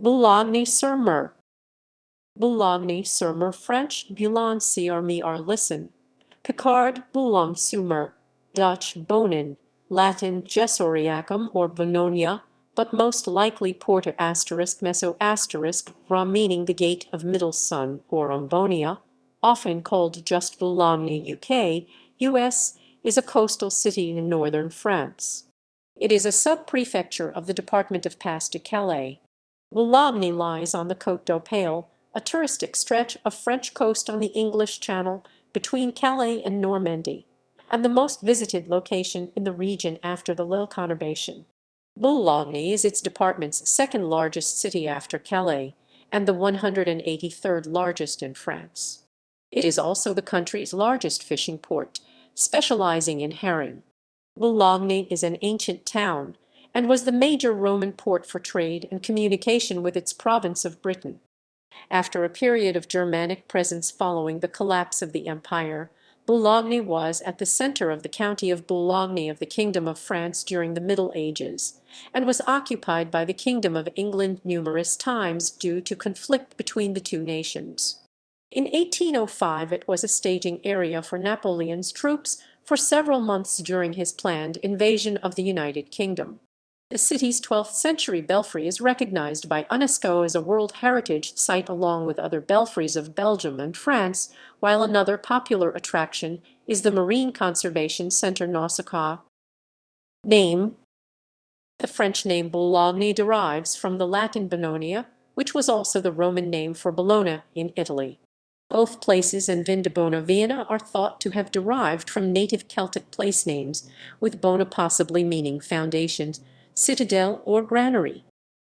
Boulogne-sur-Mer. Boulogne-sur-Mer, French, Boulonne-sur-Mér, listen. Picard, Boulogne-su-Mér. Dutch, Bonen. Latin, Gesoriacum or Bononia, but most likely Porta Messo ra, meaning the gate of middle sun, or Ombonia, often called just Boulogne, UK, US, is a coastal city in northern France. It is a sub-prefecture of the department of Pas-de-Calais. Boulogne lies on the Côte d'Opale, a touristic stretch of French coast on the English Channel between Calais and Normandy, and the most visited location in the region after the Lille conurbation. Boulogne is its department's second largest city after Calais, and the 183rd largest in France. It is also the country's largest fishing port, specializing in herring. Boulogne is an ancient town, and was the major Roman port for trade and communication with its province of Britain. After a period of Germanic presence following the collapse of the empire, Boulogne was at the center of the County of Boulogne of the Kingdom of France during the Middle Ages, and was occupied by the Kingdom of England numerous times due to conflict between the two nations. In 1805 it was a staging area for Napoleon's troops for several months during his planned invasion of the United Kingdom. The city's 12th century belfry is recognized by UNESCO as a World Heritage Site along with other belfries of Belgium and France, while another popular attraction is the Marine Conservation Center Nausicaa. Name. The French name Boulogne derives from the Latin Bononia, which was also the Roman name for Bologna in Italy. Both places in Vindobona are thought to have derived from native Celtic place names, with bona possibly meaning foundations, citadel, or granary.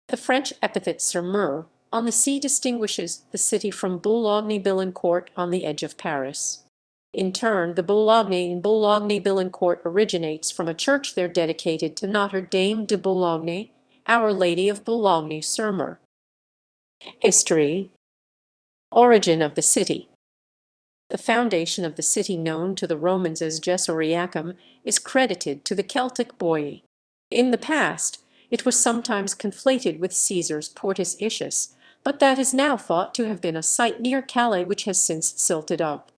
The French epithet sur-mer on the sea distinguishes the city from Boulogne-Billancourt on the edge of Paris. In turn, the Boulogne in Boulogne-Billancourt originates from a church there dedicated to Notre Dame de Boulogne, Our Lady of Boulogne-sur-Mer. History. Origin of the city. The foundation of the city, known to the Romans as Gesoriacum, is credited to the Celtic boii. In the past, it was sometimes conflated with Caesar's Portus Itius, but that is now thought to have been a site near Calais which has since silted up.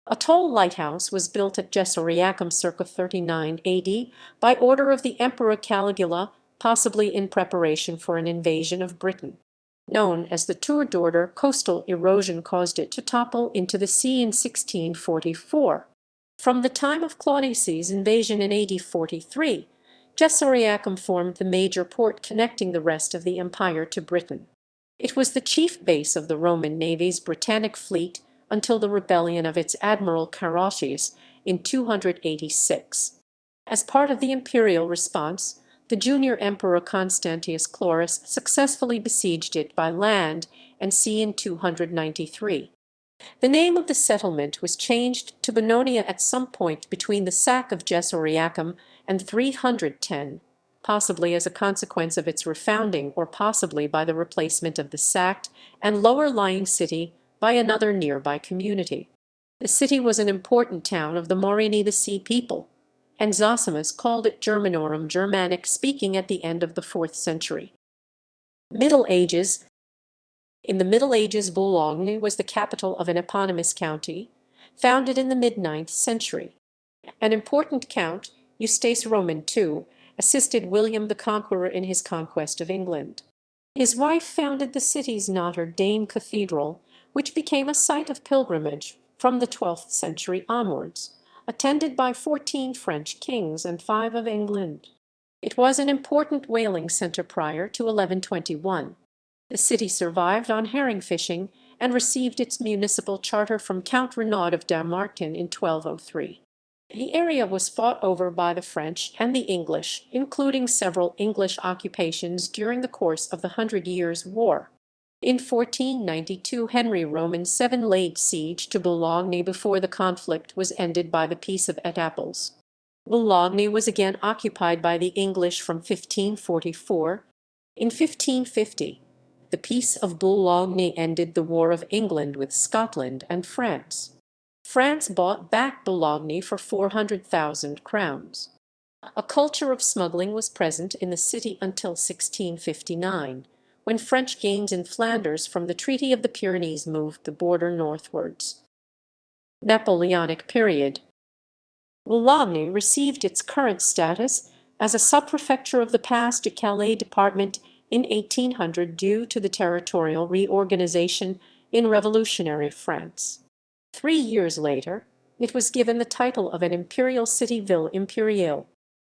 A tall lighthouse was built at Gesoriacum circa 39 AD by order of the Emperor Caligula, possibly in preparation for an invasion of Britain. Known as the Tour d'Order, coastal erosion caused it to topple into the sea in 1644. From the time of Claudius's invasion in AD 43, Gesoriacum formed the major port connecting the rest of the empire to Britain. It was the chief base of the Roman navy's Britannic fleet until the rebellion of its admiral Carausius in 286. As part of the imperial response, the junior emperor Constantius Chlorus successfully besieged it by land and sea in 293. The name of the settlement was changed to Bononia at some point between the sack of Gesoriacum and 310, possibly as a consequence of its refounding or possibly by the replacement of the sacked and lower-lying city by another nearby community. The city was an important town of the Morini, the Sea people, and Zosimus called it Germanorum, Germanic speaking, at the end of the 4th century. Middle Ages. In the Middle Ages, Boulogne was the capital of an eponymous county, founded in the mid-9th century. An important count, Eustace Roman II, assisted William the Conqueror in his conquest of England. His wife founded the city's Notre Dame Cathedral, which became a site of pilgrimage from the 12th century onwards, attended by 14 French kings and 5 of England. It was an important whaling centre prior to 1121. The city survived on herring fishing and received its municipal charter from Count Renaud of Dampmartin in 1203. The area was fought over by the French and the English, including several English occupations during the course of the 100 Years' War. In 1492 Henry Roman VII laid siege to Boulogne before the conflict was ended by the Peace of Etaples. Boulogne was again occupied by the English from 1544. In 1550, the Peace of Boulogne ended the War of England with Scotland and France. France bought back Boulogne for 400,000 crowns. A culture of smuggling was present in the city until 1659, when French gains in Flanders from the Treaty of the Pyrenees moved the border northwards. Napoleonic period. Boulogne received its current status as a sub-prefecture of the Pas-de-Calais department in 1800 due to the territorial reorganization in revolutionary France. 3 years later, it was given the title of an imperial city ville impériale.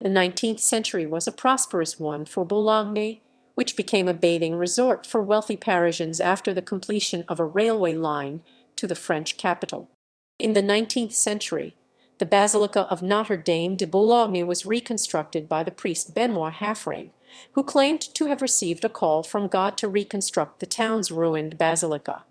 The 19th century was a prosperous one for Boulogne, which became a bathing resort for wealthy Parisians after the completion of a railway line to the French capital. In the 19th century, the Basilica of Notre Dame de Boulogne was reconstructed by the priest Benoit Haffring, who claimed to have received a call from God to reconstruct the town's ruined basilica.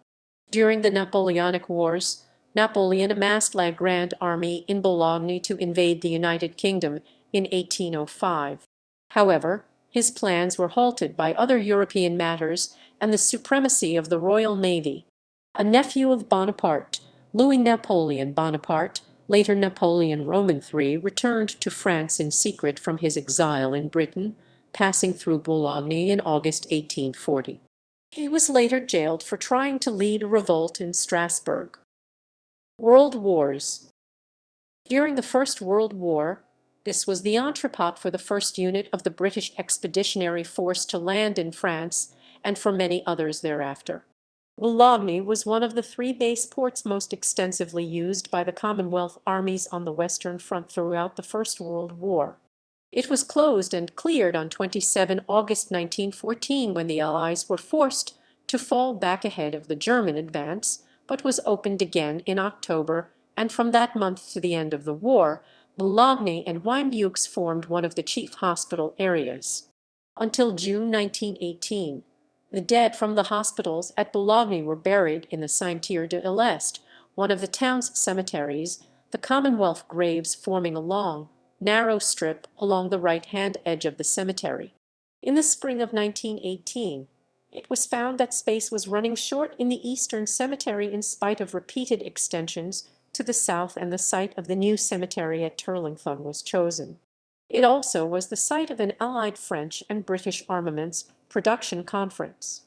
During the Napoleonic Wars, Napoleon amassed a grand army in Boulogne to invade the United Kingdom in 1805. However, his plans were halted by other European matters and the supremacy of the Royal Navy. A nephew of Bonaparte, Louis Napoleon Bonaparte, later Napoleon Roman III, returned to France in secret from his exile in Britain, passing through Boulogne in August 1840. He was later jailed for trying to lead a revolt in Strasbourg. World Wars. During the First World War, this was the entrepot for the first unit of the British Expeditionary Force to land in France, and for many others thereafter. Boulogne was one of the 3 base ports most extensively used by the Commonwealth armies on the Western Front throughout the First World War. It was closed and cleared on 27 August 1914 when the Allies were forced to fall back ahead of the German advance, but was opened again in October, and from that month to the end of the war, Boulogne and Windeux formed one of the chief hospital areas. Until June 1918, the dead from the hospitals at Boulogne were buried in the Cimetière de l'Est, one of the town's cemeteries, the Commonwealth Graves forming a long, narrow strip along the right-hand edge of the cemetery. In the spring of 1918, it was found that space was running short in the Eastern Cemetery in spite of repeated extensions to the south, and the site of the new cemetery at Turlington was chosen. It also was the site of an Allied French and British armaments production conference.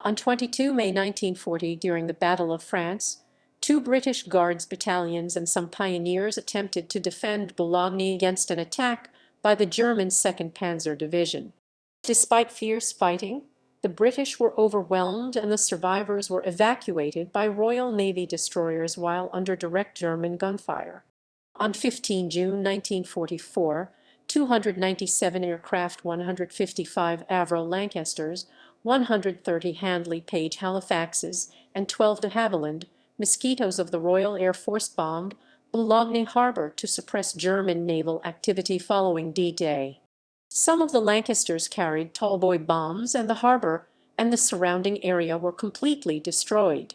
On 22 May 1940, during the Battle of France, 2 British Guards battalions and some pioneers attempted to defend Boulogne against an attack by the German 2nd Panzer Division. Despite fierce fighting, the British were overwhelmed and the survivors were evacuated by Royal Navy destroyers while under direct German gunfire. On 15 June 1944, 297 aircraft, 155 Avro Lancasters, 130 Handley Page Halifaxes, and 12 de Havilland Mosquitoes of the Royal Air Force bombed Boulogne Harbour to suppress German naval activity following D-Day. Some of the Lancasters carried tallboy bombs, and the harbour and the surrounding area were completely destroyed.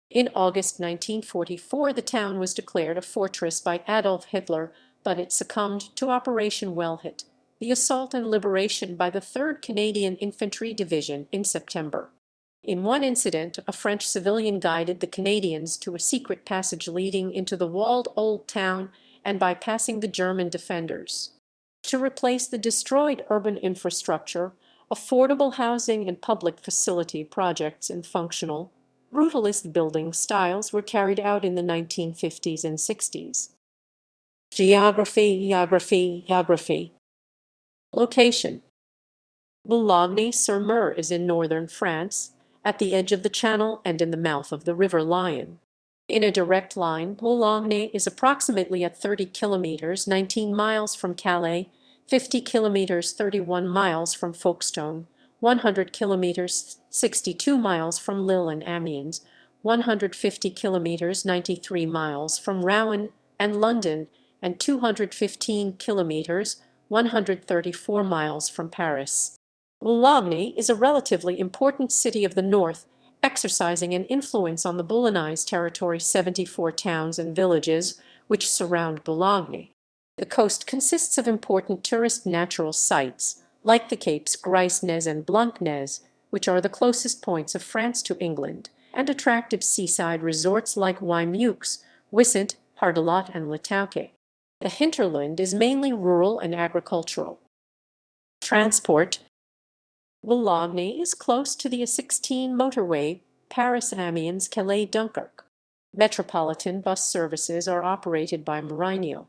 In August 1944, the town was declared a fortress by Adolf Hitler, but it succumbed to Operation Wellhit, the assault and liberation by the 3rd Canadian Infantry Division in September. In one incident, a French civilian guided the Canadians to a secret passage leading into the walled old town and bypassing the German defenders. To replace the destroyed urban infrastructure, affordable housing and public facility projects in functional, brutalist building styles were carried out in the 1950s and 60s. Geography. Location. Boulogne-sur-Mer is in northern France, at the edge of the channel and in the mouth of the River Lion. In a direct line, Boulogne is approximately at 30 kilometers 19 miles from Calais, 50 kilometers 31 miles from Folkestone, 100 kilometers 62 miles from Lille and Amiens, 150 kilometers 93 miles from Rouen and London, and 215 kilometers 134 miles from Paris. Boulogne is a relatively important city of the north, exercising an influence on the Bolognese territory 74 towns and villages which surround Boulogne. The coast consists of important tourist natural sites, like the Capes Grisnez and Blancnez, which are the closest points of France to England, and attractive seaside resorts like Windeux, Wissant, Hardelot, and Le Touquet. The hinterland is mainly rural and agricultural. Transport. Boulogne is close to the A16 motorway, Paris-Amiens-Calais-Dunkirk. Metropolitan bus services are operated by Marinho.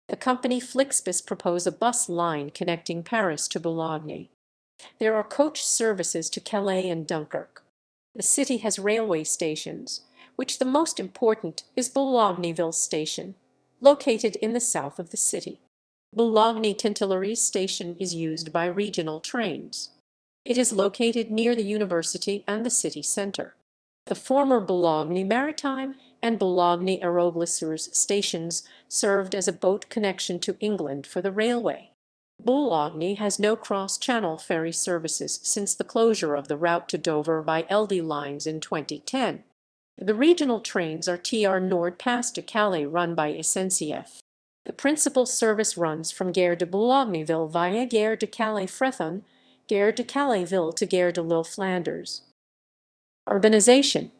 The company Flixbus propose a bus line connecting Paris to Boulogne. There are coach services to Calais and Dunkirk. The city has railway stations, which the most important is Boulogneville Station, located in the south of the city. Boulogne-Tintelleries Station is used by regional trains. It is located near the university and the city centre. The former Boulogne Maritime and Boulogne Aeroglisseurs stations served as a boat connection to England for the railway. Boulogne has no cross-channel ferry services since the closure of the route to Dover by LD Lines in 2010. The regional trains are TR Nord Pas-de-Calais run by SNCF. The principal service runs from Gare de Boulogneville via Gare de Calais-Frethon, Gare de Calais-Ville to Gare de Lille Flanders. Urbanization.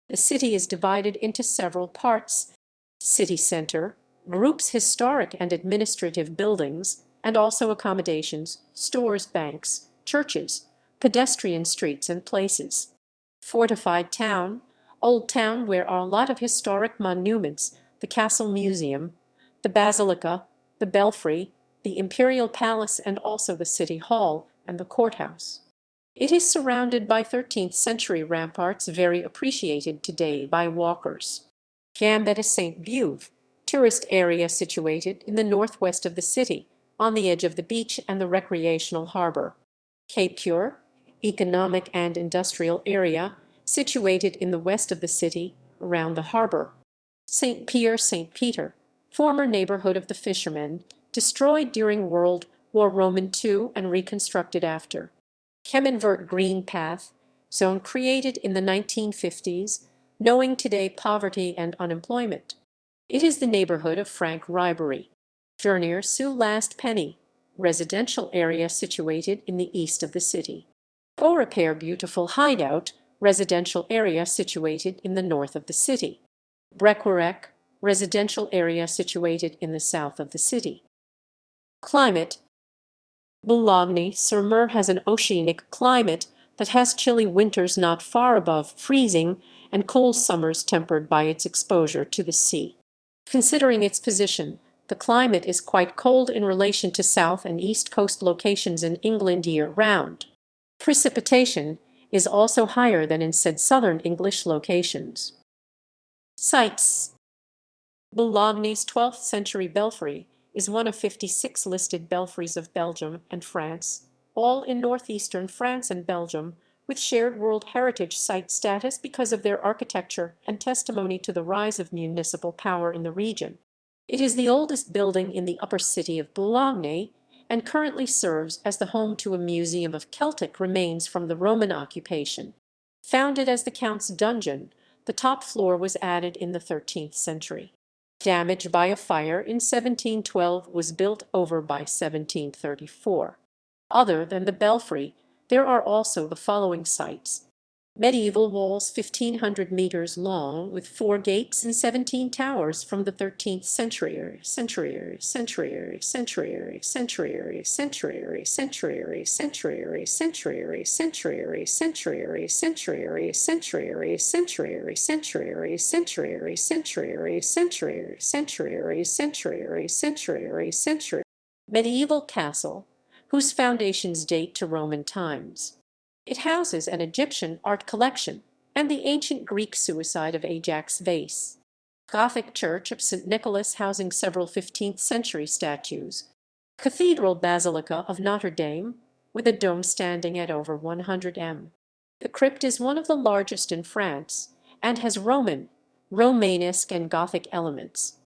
The city is divided into several parts: city centre, groups historic and administrative buildings, and also accommodations, stores, banks, churches, pedestrian streets and places. Fortified town, old town where are a lot of historic monuments, the Castle Museum, the Basilica, the Belfry, the Imperial Palace and also the City Hall and the courthouse. It is surrounded by 13th-century ramparts very appreciated today by walkers. Gambetta Saint-Beuve, tourist area situated in the northwest of the city, on the edge of the beach and the recreational harbour. Cape Cure, economic and industrial area, situated in the west of the city, around the harbour. St. Pierre St. Peter, former neighbourhood of the fishermen, destroyed during World War Roman II and reconstructed after. Cheminvert Green Path, zone created in the 1950s, knowing today poverty and unemployment. It is the neighborhood of Frank Ribery. Dernier-sur-Last Penny, residential area situated in the east of the city. Au Repair Beautiful Hideout, residential area situated in the north of the city. Brecquerec, residential area situated in the south of the city. Climate. Boulogne-sur-Mer has an oceanic climate that has chilly winters not far above freezing and cool summers tempered by its exposure to the sea. Considering its position, the climate is quite cold in relation to south and east coast locations in England year-round. Precipitation is also higher than in said southern English locations. Sites. Boulogne's 12th century belfry is one of 56 listed belfries of Belgium and France, all in northeastern France and Belgium, with shared World Heritage Site status because of their architecture and testimony to the rise of municipal power in the region. It is the oldest building in the upper city of Boulogne and currently serves as the home to a museum of Celtic remains from the Roman occupation. Founded as the Count's Dungeon, the top floor was added in the 13th century. Damaged by a fire in 1712, was built over by 1734. Other than the belfry, there are also the following sites: medieval walls 1500 meters long with 4 gates and 17 towers from the 13th century. Medieval castle, whose foundations date to Roman times. It houses an Egyptian art collection and the ancient Greek suicide of Ajax vase. Gothic church of St. Nicholas housing several 15th century statues. Cathedral Basilica of Notre Dame, with a dome standing at over 100 m. The crypt is one of the largest in France and has Romanesque and Gothic elements.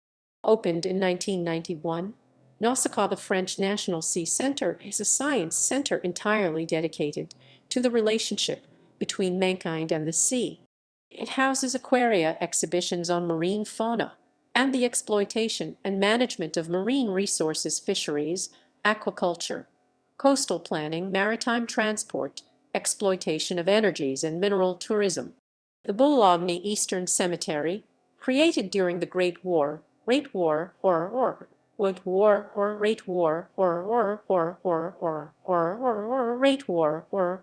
Opened in 1991, Nausicaa, the French National Sea Center, is a science center entirely dedicated to the relationship between mankind and the sea. It houses aquaria, exhibitions on marine fauna, and the exploitation and management of marine resources, fisheries, aquaculture, coastal planning, maritime transport, exploitation of energies, and mineral tourism. The Boulogne Eastern Cemetery, created during the Great War, wood war or rate war or rate war or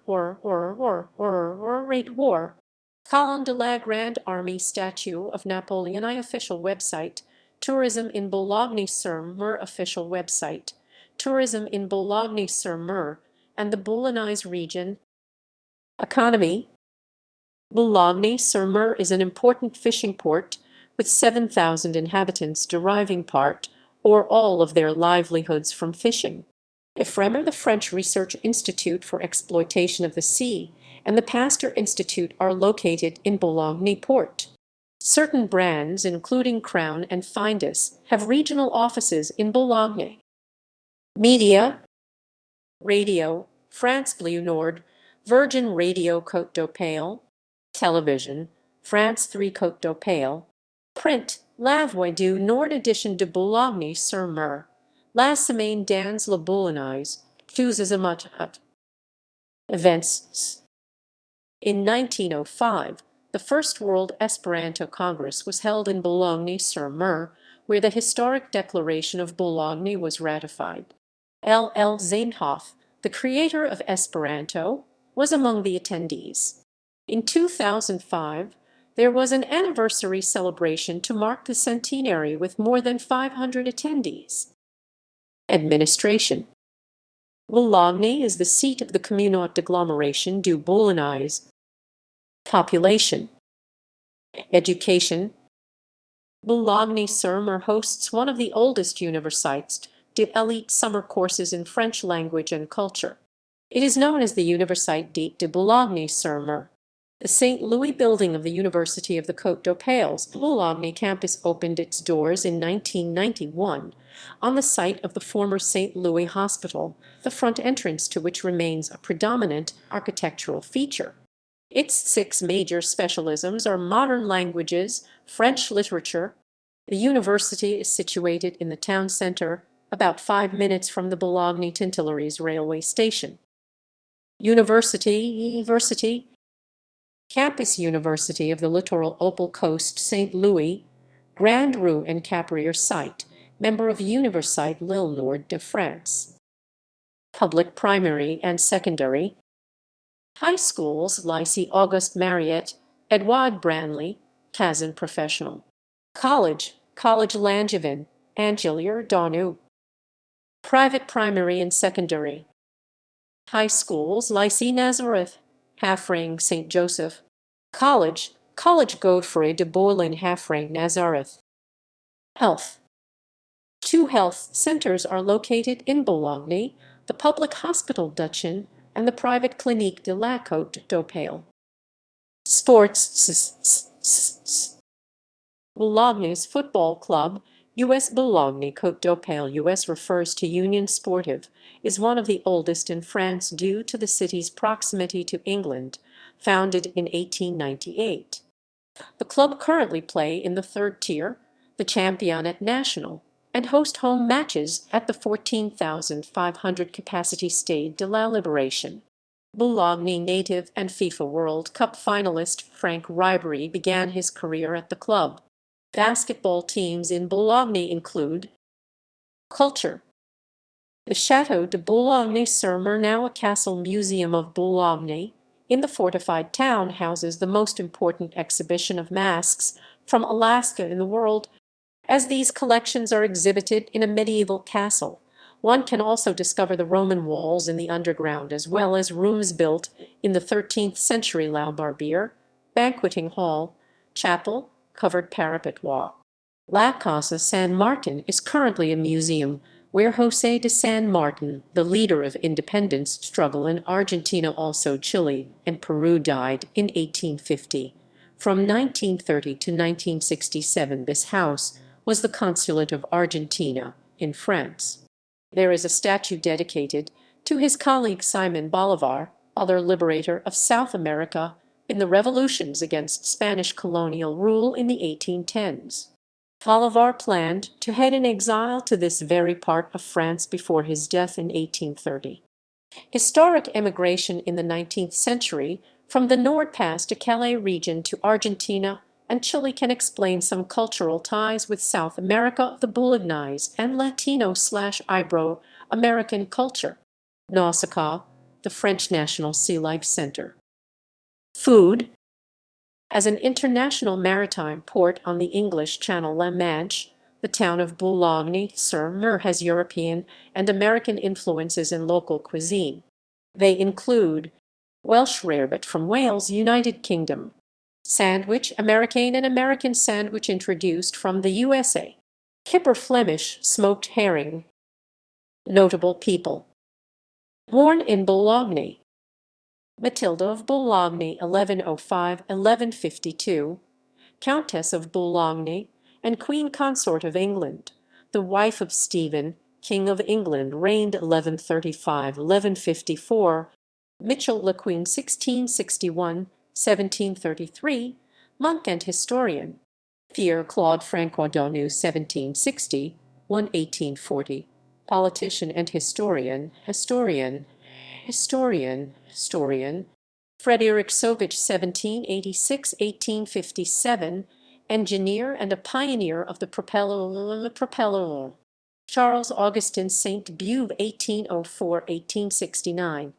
rate war. Colonne de la Grande Army statue of Napoleon official website. Tourism in Boulogne-sur-Mer official website. Tourism in Boulogne-sur-Mer and the Boulonnais region. Economy. Boulogne-sur-Mer is an important fishing port with 7,000 inhabitants deriving part or all of their livelihoods from fishing. IFREMER, the French Research Institute for Exploitation of the Sea, and the Pasteur Institute are located in Boulogne Port. Certain brands, including Crown and Findus, have regional offices in Boulogne. Media. Radio, France Bleu Nord, Virgin Radio Côte d'Opale. Television, France 3 Côte d'Opale. Print, La Voix du Nord edition de Boulogne-sur-Mer. La Semaine dans le Boulonnais, chooses a much. Events. In 1905, the First World Esperanto Congress was held in Boulogne-sur-Mer, where the historic Declaration of Boulogne was ratified. L. Zamenhof, the creator of Esperanto, was among the attendees. In 2005, there was an anniversary celebration to mark the centenary with more than 500 attendees. Administration. Boulogne is the seat of the Commonwealth d'agglomération du Boulonnais. Population. Education. Boulogne-sur-Mer hosts one of the oldest universités d'élite summer courses in French language and culture. It is known as the Université de Boulogne-sur-Mer. The St. Louis building of the University of the Côte d'Opale's Boulogne campus opened its doors in 1991 on the site of the former St. Louis Hospital, the front entrance to which remains a predominant architectural feature. Its 6 major specialisms are modern languages, French literature. The university is situated in the town center, about 5 minutes from the Boulogne-Tintelleries railway station. University. Campus University of the Littoral Opal Coast St. Louis, Grand Rue and Caprier site, member of Université Lille Nord de France. Public primary and secondary. High schools, Lycée Auguste Mariette, Edouard Branly, Kazan Professional. College Langevin, Angelier Donu. Private primary and secondary. High schools, Lycée Nazareth, Halfring St. Joseph. College Godfrey de Boulogne Halfring Nazareth. Health. 2 health centers are located in Boulogne, the public hospital Dutchen and the private Clinique de la Côte d'Opale. Sports. Boulogne's football club, US Boulogne Côte d'Opale US refers to Union Sportive, is one of the oldest in France due to the city's proximity to England, founded in 1898. The club currently play in the 3rd tier, the Championnat National, and host home matches at the 14,500 capacity Stade de la Libération. Boulogne native and FIFA World Cup finalist Franck Ribéry began his career at the club. Basketball teams in Boulogne include culture. The Château de Boulogne-sur-Mer, now a castle museum of Boulogne, in the fortified town houses the most important exhibition of masks from Alaska in the world. As these collections are exhibited in a medieval castle, one can also discover the Roman walls in the underground as well as rooms built in the 13th century La Barbiere, banqueting hall, chapel, covered parapet walk. La Casa San Martin is currently a museum where José de San Martin, the leader of independence struggle in Argentina, also Chile, and Peru, died in 1850. From 1930 to 1967, this house was the consulate of Argentina in France. There is a statue dedicated to his colleague Simon Bolivar, other liberator of South America, in the revolutions against Spanish colonial rule in the 1810s. Bolivar planned to head in exile to this very part of France before his death in 1830. Historic emigration in the 19th century from the Nord Pas-de-Calais region to Argentina and Chile can explain some cultural ties with South America, the Bolognese and Latino/Ibero-American culture. Nausicaa, the French National Sea Life Center. Food. As an international maritime port on the English Channel La Manche, the town of Boulogne-sur-Mer has European and American influences in local cuisine. They include Welsh rarebit from Wales, United Kingdom; sandwich, American and American sandwich introduced from the USA; kipper, Flemish smoked herring. Notable people. Born in Boulogne. Matilda of Boulogne, 1105–1152, Countess of Boulogne and Queen Consort of England, the wife of Stephen, King of England, reigned 1135–1154, Mitchell Le Queen 1661–1733, monk and historian; Pierre Claude Francois Donnou 1760–1840, politician and historian; Frederick Sovich 1786–1857, engineer and a pioneer of the propeller; Charles Augustin Sainte-Beuve 1804–1869,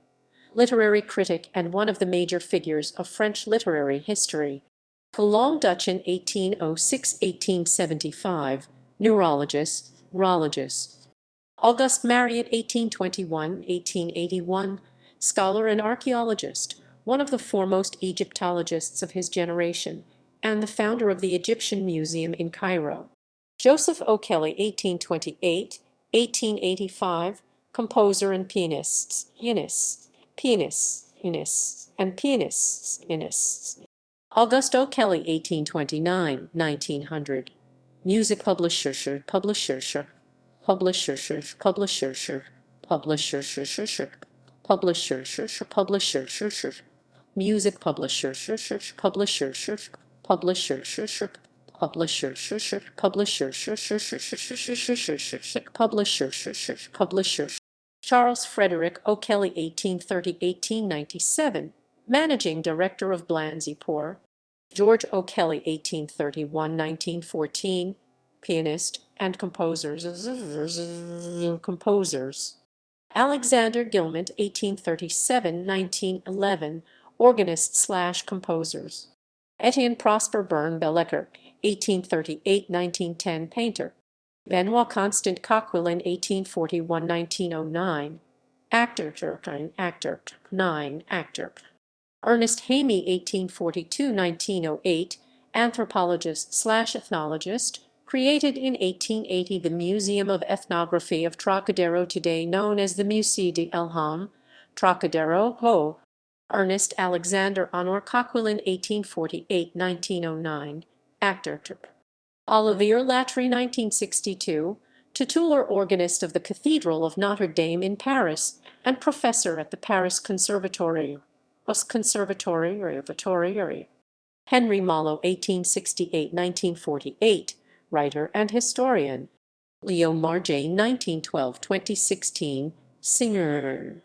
literary critic and one of the major figures of French literary history; Coulon Duchin 1806–1875, neurologist, urologist; Auguste Mariette 1821–1881, scholar and archaeologist, one of the foremost Egyptologists of his generation, and the founder of the Egyptian Museum in Cairo; Joseph O'Kelly 1828–1885, composer and pianist, pianists. Auguste O'Kelly 1829–1900, music publisher, music publisher. Charles Frederick O'Kelly 1830–1897, managing director of Boulonne-su-Mér; George O'Kelly 1831–1914, pianist and composers. Alexander Guillemot 1837–1911, organist/composers. Etienne Prosper Berne-Bellecker 1838–1910, painter. Benoit Constant Coquelin 1841–1909, actor. Ernest Hamey 1842–1908, anthropologist/ethnologist, created in 1880 the Museum of Ethnography of Trocadero, today known as the Musée d'Elham, Trocadero, Ho. Ernest Alexander Honor Coquelin 1848–1909, actor. Olivier Latry 1962, titular organist of the Cathedral of Notre Dame in Paris and professor at the Paris Conservatory. Henry Mallow 1868–1948, writer and historian. Leo Marjane 1912–2016, singer.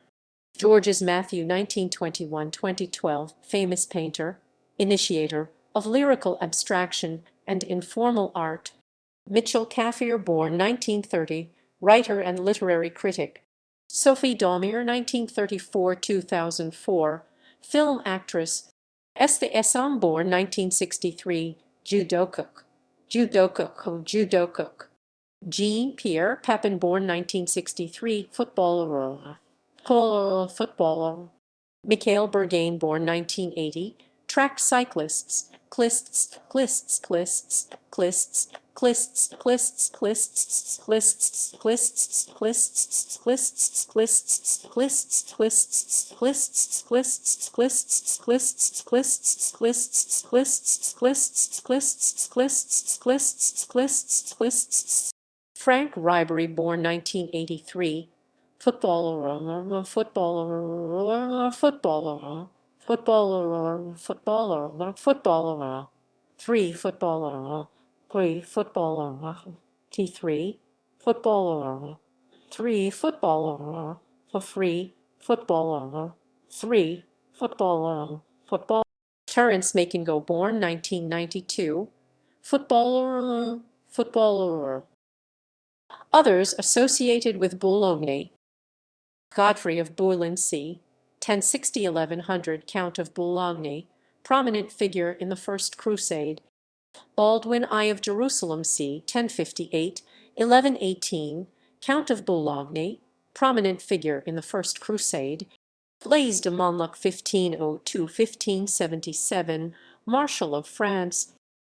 Georges Mathieu 1921–2012, famous painter, initiator of lyrical abstraction and informal art. Mitchell Cafier, born 1930, writer and literary critic. Sophie Daumier 1934–2004, film actress. Esther Essam, born 1963, judoka. Jean Pierre Papin, born 1963, footballer. Mikhail Burgain, born 1980, track cyclists, Frank Ribery, born 1983, footballer, three footballer, T3, footballer, three footballer, for free, footballer, three footballer, Terence Makengo, born 1992, footballer. Others associated with Boulogne: Godfrey of Boulogne, 1060–1100, Count of Boulogne, prominent figure in the First Crusade. Baldwin I of Jerusalem, 1058–1118, Count of Boulogne, prominent figure in the First Crusade. Blaise de Monluc, 1502–1577, Marshal of France.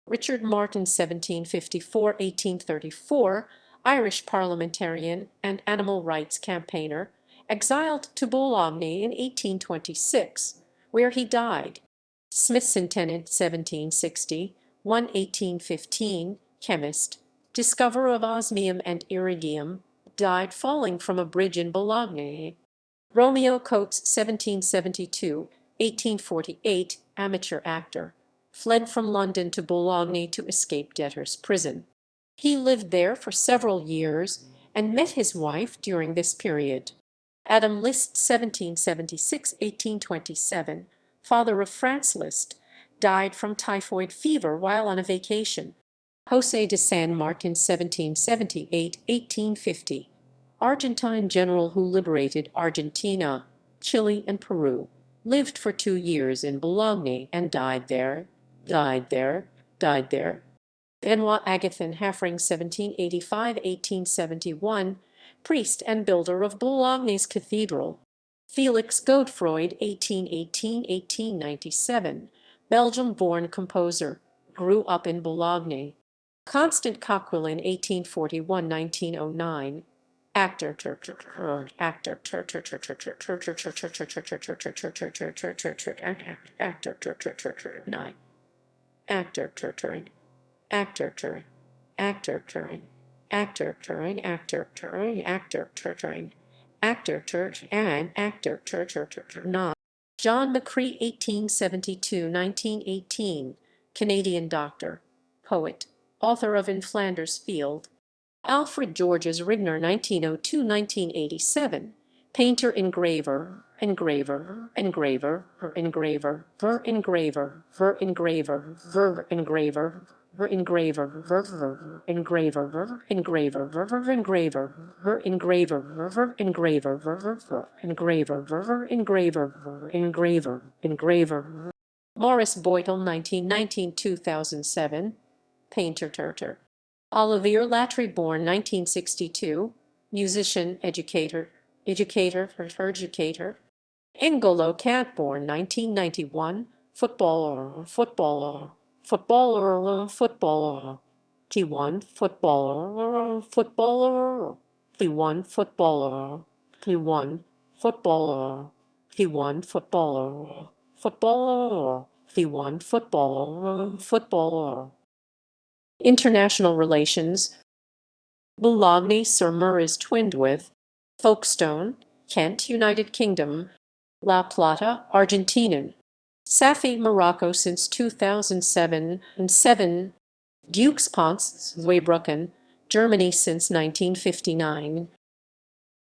Richard Martin, 1754–1834, Irish parliamentarian and animal rights campaigner, exiled to Boulogne in 1826, where he died. Smithson Tennant, 1760–1815, chemist, discoverer of osmium and iridium, died falling from a bridge in Boulogne. Romeo Coates, 1772–1848, amateur actor, fled from London to Boulogne to escape debtor's prison. He lived there for several years and met his wife during this period. Adam Liszt, 1776–1827, father of Franz Liszt, died from typhoid fever while on a vacation. José de San Martin, 1778–1850, Argentine general who liberated Argentina, Chile, and Peru, lived for 2 years in Boulogne and died there. Benoit Agathan Haffring, 1785–1871, priest and builder of Boulogne's cathedral. Felix Godefroy, 1818–1897, Belgium-born composer, grew up in Boulogne. Constant Coquelin, 1841–1909, actor, John McCree, 1872–1918, Canadian doctor, poet, author of In Flanders Field. Alfred Georges Rigner, 1902–1987, painter, engraver, Morris Boytle, 1919–2007, painter. Olivier Latry, born 1962, musician, educator. N'Golo Kant, born 1991, footballer. T1 footballer. T1 footballer. International relations. Boulogne-sur-Mer is twinned with Folkestone, Kent, United Kingdom; La Plata, Argentinian; Safi, Morocco since 2007 and 7; Dukes Ponce, Zweibrücken, Germany since 1959.